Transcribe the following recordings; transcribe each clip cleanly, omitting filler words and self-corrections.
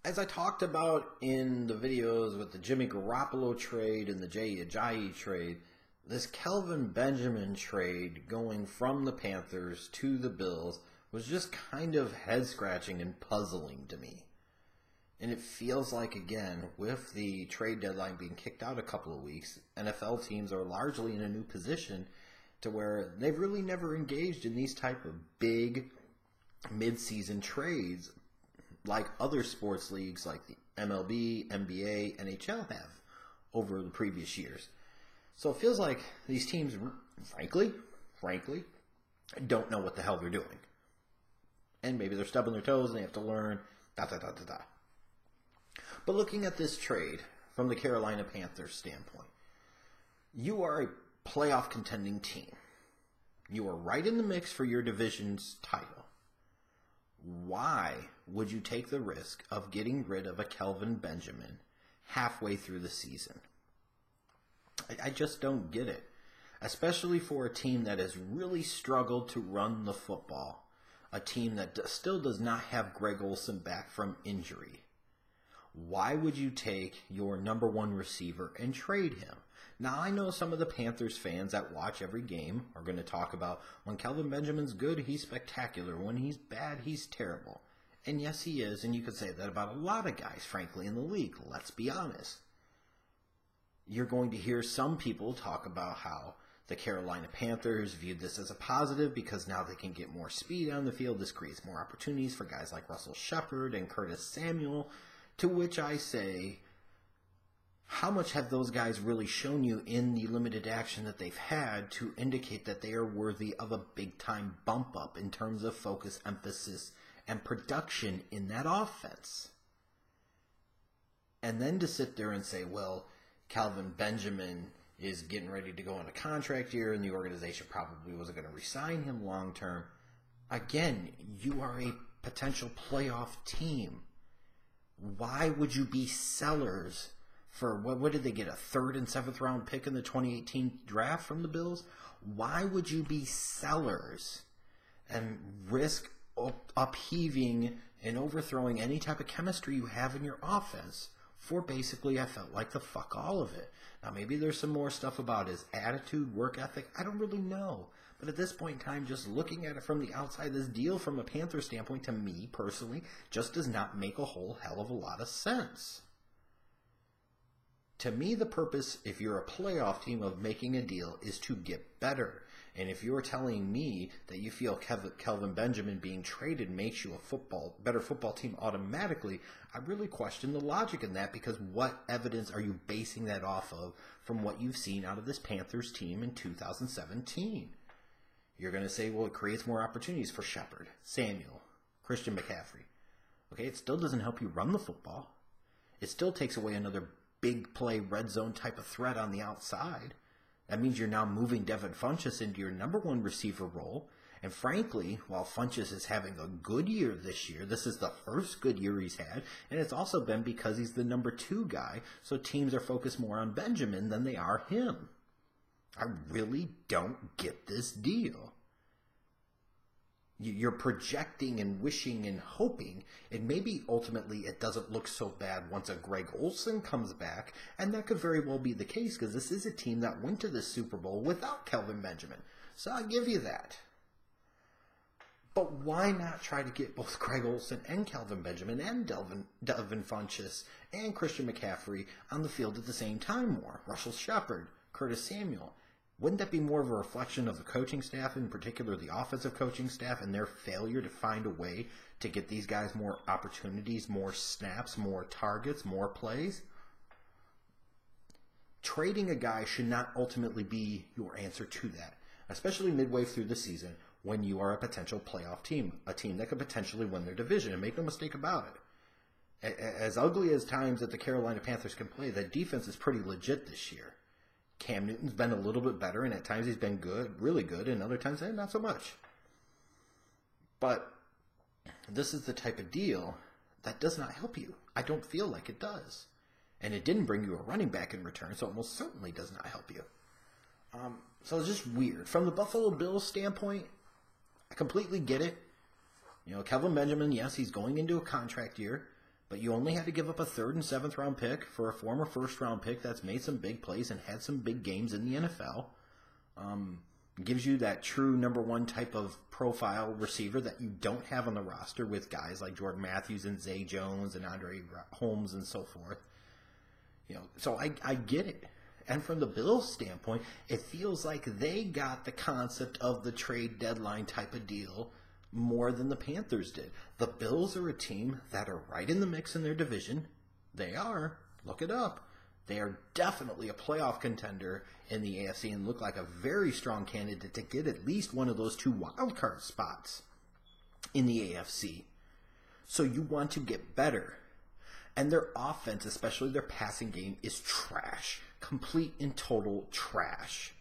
As I talked about in the videos with the Jimmy Garoppolo trade and the Jay Ajayi trade, this Kelvin Benjamin trade going from the Panthers to the Bills was just kind of head-scratching and puzzling to me. And it feels like, again, with the trade deadline being kicked out a couple of weeks, NFL teams are largely in a new position to where they've really never engaged in these type of big mid-season trades like other sports leagues like the MLB, NBA, NHL have over the previous years. So it feels like these teams, frankly, don't know what the hell they're doing. And maybe they're stubbing their toes and they have to learn, da. But looking at this trade from the Carolina Panthers standpoint, you are a playoff contending team. You are right in the mix for your division's title. Why would you take the risk of getting rid of a Kelvin Benjamin halfway through the season? I just don't get it. Especially for a team that has really struggled to run the football. A team that still does not have Greg Olsen back from injury. Why would you take your number one receiver and trade him? Now, I know some of the Panthers fans that watch every game are going to talk about when Kelvin Benjamin's good, he's spectacular. When he's bad, he's terrible. And yes, he is, and you could say that about a lot of guys, frankly, in the league. Let's be honest. You're going to hear some people talk about how the Carolina Panthers viewed this as a positive because now they can get more speed on the field. This creates more opportunities for guys like Russell Shepard and Curtis Samuel. To which I say, how much have those guys really shown you in the limited action that they've had to indicate that they are worthy of a big-time bump up in terms of focus, emphasis, and production in that offense? And then to sit there and say, well, Kelvin Benjamin is getting ready to go on a contract year and the organization probably wasn't going to re-sign him long-term. Again, you are a potential playoff team. Why would you be sellers for, what did they get, a third and seventh round pick in the 2018 draft from the Bills? Why would you be sellers and risk upheaving and overthrowing any type of chemistry you have in your offense for basically, I felt like, the fuck all of it? Now, maybe there's some more stuff about his attitude, work ethic. I don't really know. But at this point in time, just looking at it from the outside, this deal from a Panther standpoint, to me personally, just does not make a whole hell of a lot of sense. To me, the purpose, if you're a playoff team, of making a deal is to get better. And if you're telling me that you feel Kelvin Benjamin being traded makes you a better football team automatically, I really question the logic in that, because what evidence are you basing that off of from what you've seen out of this Panthers team in 2017? You're going to say, well, it creates more opportunities for Shepard, Samuel, Christian McCaffrey. Okay, it still doesn't help you run the football. It still takes away another big play red zone type of threat on the outside. That means you're now moving Devin Funchess into your number one receiver role. And frankly, while Funchess is having a good year this year, this is the first good year he's had, and it's also been because he's the number two guy, so teams are focused more on Benjamin than they are him. I really don't get this deal. You're projecting and wishing and hoping, and maybe ultimately it doesn't look so bad once a Greg Olsen comes back, and that could very well be the case, because this is a team that went to the Super Bowl without Kelvin Benjamin. So I'll give you that. But why not try to get both Greg Olsen and Kelvin Benjamin and Devin Funchess and Christian McCaffrey on the field at the same time more? Russell Shepard, Curtis Samuel. Wouldn't that be more of a reflection of the coaching staff, in particular the offensive coaching staff, and their failure to find a way to get these guys more opportunities, more snaps, more targets, more plays? Trading a guy should not ultimately be your answer to that, especially midway through the season when you are a potential playoff team, a team that could potentially win their division. And make no mistake about it, as ugly as times that the Carolina Panthers can play, that defense is pretty legit this year. Cam Newton's been a little bit better, and at times he's been good, really good, and other times not so much. But this is the type of deal that does not help you. I don't feel like it does. And it didn't bring you a running back in return, so it most certainly does not help you. So it's just weird. From the Buffalo Bills standpoint, I completely get it. You know, Kelvin Benjamin, yes, he's going into a contract year, but you only had to give up a 3rd and 7th round pick for a former 1st round pick that's made some big plays and had some big games in the NFL. Gives you that true number 1 type of profile receiver that you don't have on the roster with guys like Jordan Matthews and Zay Jones and Andre Holmes and so forth. So I get it. And from the Bills' standpoint, it feels like they got the concept of the trade deadline type of deal more than the Panthers did. The Bills are a team that are right in the mix in their division. They are. Look it up. They are definitely a playoff contender in the AFC and look like a very strong candidate to get at least one of those 2 wildcard spots in the AFC. So you want to get better. And their offense, especially their passing game, is trash. Complete and total trash.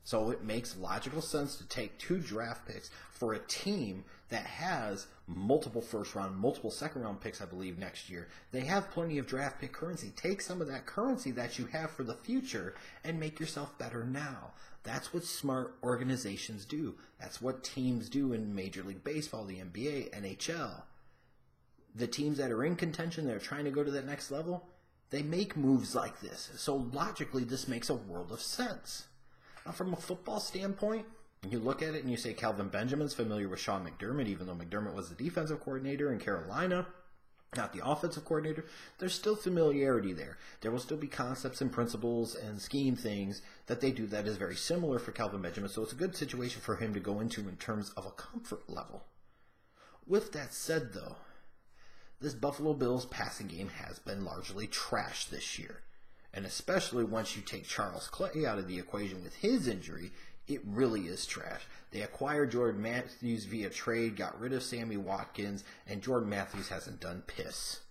So it makes logical sense to take 2 draft picks for a team that has multiple 1st round, multiple 2nd round picks, I believe, next year. They have plenty of draft pick currency. Take some of that currency that you have for the future and make yourself better now. That's what smart organizations do. That's what teams do in Major League Baseball, the NBA, NHL. The teams that are in contention, that are trying to go to that next level, they make moves like this. So logically, this makes a world of sense. Now, from a football standpoint, you look at it and you say Kelvin Benjamin's familiar with Sean McDermott, even though McDermott was the defensive coordinator in Carolina, not the offensive coordinator. There's still familiarity there. There will still be concepts and principles and scheme things that they do that is very similar for Kelvin Benjamin. So it's a good situation for him to go into in terms of a comfort level. With that said, though, this Buffalo Bills passing game has been largely trash this year. And especially once you take Charles Clay out of the equation with his injury, it really is trash. They acquired Jordan Matthews via trade, got rid of Sammy Watkins, and Jordan Matthews hasn't done piss.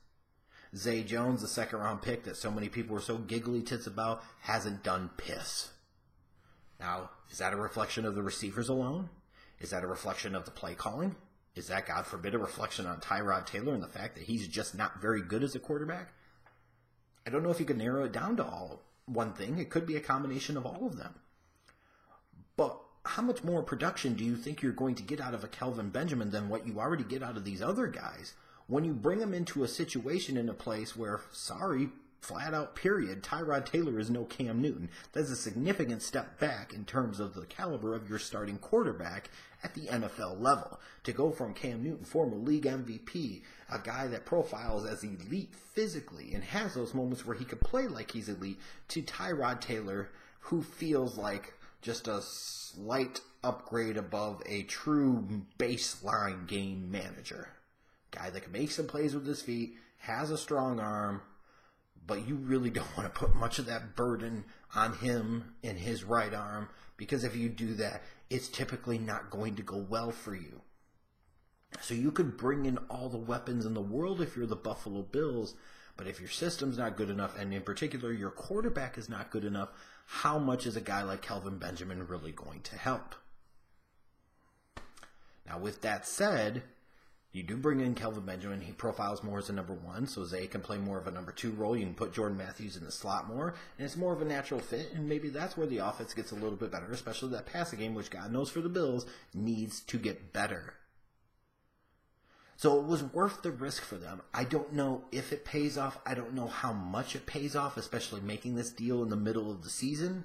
Zay Jones, the 2nd round pick that so many people were so giggly tits about, hasn't done piss. Now, is that a reflection of the receivers alone? Is that a reflection of the play calling? Is that, God forbid, a reflection on Tyrod Taylor and the fact that he's just not very good as a quarterback? I don't know if you could narrow it down to one thing. It could be a combination of all of them. But how much more production do you think you're going to get out of a Kelvin Benjamin than what you already get out of these other guys when you bring them into a situation in a place where, sorry, flat out period, Tyrod Taylor is no Cam Newton? That's a significant step back in terms of the caliber of your starting quarterback at the NFL level. To go from Cam Newton, former league MVP, a guy that profiles as elite physically and has those moments where he could play like he's elite, to Tyrod Taylor, who feels like just a slight upgrade above a true baseline game manager. Guy that can make some plays with his feet, has a strong arm, but you really don't want to put much of that burden on him and his right arm, because if you do that, it's typically not going to go well for you. So you could bring in all the weapons in the world if you're the Buffalo Bills, but if your system's not good enough, and in particular your quarterback is not good enough, how much is a guy like Kelvin Benjamin really going to help? Now, with that said, you do bring in Kelvin Benjamin. He profiles more as a number 1, so Zay can play more of a number 2 role. You can put Jordan Matthews in the slot more, and it's more of a natural fit, and maybe that's where the offense gets a little bit better, especially that passing game, which God knows for the Bills needs to get better. So it was worth the risk for them. I don't know if it pays off. I don't know how much it pays off, especially making this deal in the middle of the season.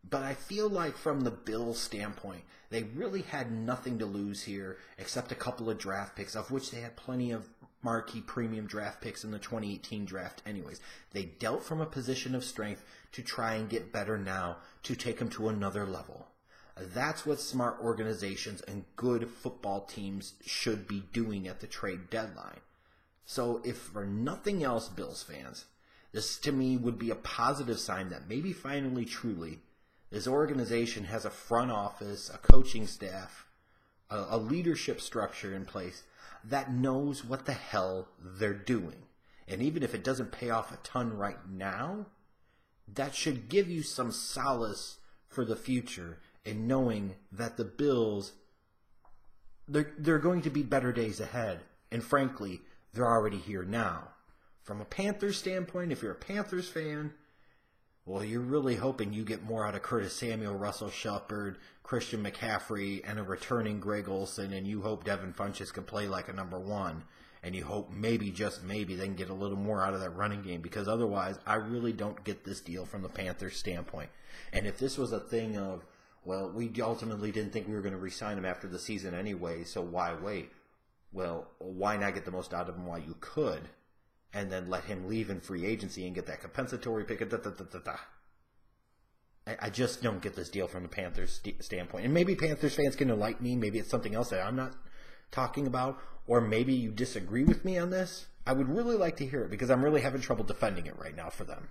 But I feel like from the Bills' standpoint, they really had nothing to lose here except a couple of draft picks, of which they had plenty of marquee premium draft picks in the 2018 draft anyways. They dealt from a position of strength to try and get better now, to take them to another level. That's what smart organizations and good football teams should be doing at the trade deadline. So if for nothing else, Bills fans, this to me would be a positive sign that maybe finally truly this organization has a front office, a coaching staff, a leadership structure in place that knows what the hell they're doing. And even if it doesn't pay off a ton right now, that should give you some solace for the future in knowing that the Bills, they're going to be better days ahead. And frankly, they're already here now. From a Panthers standpoint, if you're a Panthers fan, well, you're really hoping you get more out of Curtis Samuel, Russell Shepard, Christian McCaffrey, and a returning Greg Olsen, and you hope Devin Funchess can play like a number 1. and you hope maybe, just maybe, they can get a little more out of that running game, because otherwise I really don't get this deal from the Panthers' standpoint. And if this was a thing of, well, we ultimately didn't think we were going to re-sign him after the season anyway, so why wait? Well, why not get the most out of him while you could, and then let him leave in free agency and get that compensatory pick? I just don't get this deal from the Panthers standpoint. And maybe Panthers fans can enlighten me. Maybe it's something else that I'm not talking about, or maybe you disagree with me on this. I would really like to hear it, because I'm really having trouble defending it right now for them.